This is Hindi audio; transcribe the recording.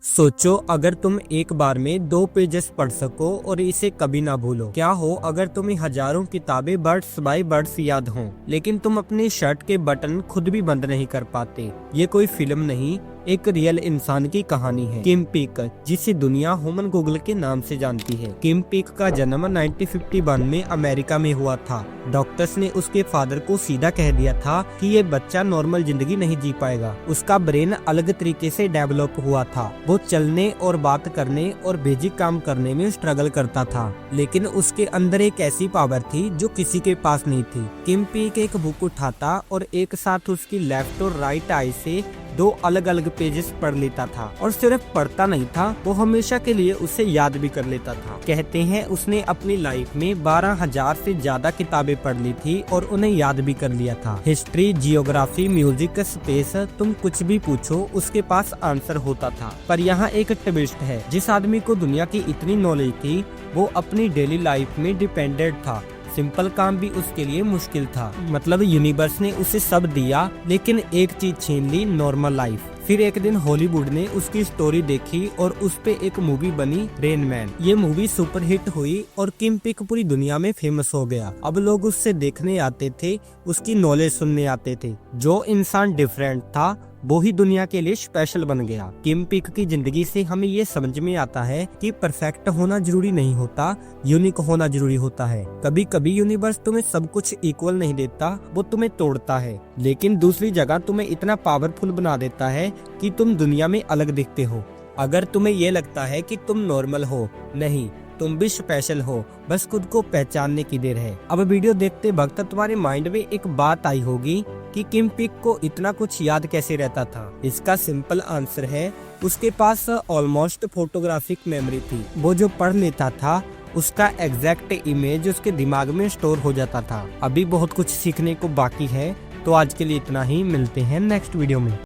सोचो अगर तुम एक बार में 2 पेजेस पढ़ सको और इसे कभी ना भूलो। क्या हो अगर तुम्हें हजारों किताबें वर्ड्स बाय वर्ड्स याद हों, लेकिन तुम अपनी शर्ट के बटन खुद भी बंद नहीं कर पाते। ये कोई फिल्म नहीं, एक रियल इंसान की कहानी है। किम पीक, जिसे दुनिया ह्यूमन गूगल के नाम से जानती है। किम पीक का जन्म 1951 में अमेरिका में हुआ था। डॉक्टर्स ने उसके फादर को सीधा कह दिया था कि ये बच्चा नॉर्मल जिंदगी नहीं जी पाएगा। उसका ब्रेन अलग तरीके से डेवलप हुआ था। वो चलने और बात करने और बेसिक काम करने में स्ट्रगल करता था, लेकिन उसके अंदर एक ऐसी पावर थी जो किसी के पास नहीं थी। किम पीक एक बुक उठाता और एक साथ उसकी लेफ्ट और राइट आई से 2 अलग अलग पेजेस पढ़ लेता था। और सिर्फ पढ़ता नहीं था, वो हमेशा के लिए उसे याद भी कर लेता था। कहते हैं उसने अपनी लाइफ में 12,000 से ज्यादा किताबें पढ़ ली थी और उन्हें याद भी कर लिया था। हिस्ट्री, जियोग्राफी, म्यूजिक, स्पेस, तुम कुछ भी पूछो उसके पास आंसर होता था। पर यहाँ एक ट्विस्ट है, जिस आदमी को दुनिया की इतनी नॉलेज थी वो अपनी डेली लाइफ में डिपेंडेंट था। सिंपल काम भी उसके लिए मुश्किल था। मतलब यूनिवर्स ने उसे सब दिया, लेकिन एक चीज छीन ली, नॉर्मल लाइफ। फिर एक दिन हॉलीवुड ने उसकी स्टोरी देखी और उस पे एक मूवी बनी, रेन मैन। ये मूवी सुपर हिट हुई और किम पीक पूरी दुनिया में फेमस हो गया। अब लोग उससे देखने आते थे, उसकी नॉलेज सुनने आते थे। जो इंसान डिफरेंट था वो ही दुनिया के लिए स्पेशल बन गया। किम पीक की जिंदगी से हमें ये समझ में आता है कि परफेक्ट होना जरूरी नहीं होता, यूनिक होना जरूरी होता है। कभी कभी यूनिवर्स तुम्हें सब कुछ इक्वल नहीं देता, वो तुम्हें तोड़ता है, लेकिन दूसरी जगह तुम्हें इतना पावरफुल बना देता है कि तुम दुनिया में अलग दिखते हो। अगर तुम्हें ये लगता है कि तुम नॉर्मल हो, नहीं, तुम भी स्पेशल हो, बस खुद को पहचानने की देर है। अब वीडियो देखते वक्त तुम्हारे माइंड में एक बात आई होगी कि किम पीक को इतना कुछ याद कैसे रहता था। इसका सिंपल आंसर है, उसके पास ऑलमोस्ट फोटोग्राफिक मेमोरी थी। वो जो पढ़ लेता था उसका एग्जैक्ट इमेज उसके दिमाग में स्टोर हो जाता था। अभी बहुत कुछ सीखने को बाकी है, तो आज के लिए इतना ही। मिलते हैं नेक्स्ट वीडियो में।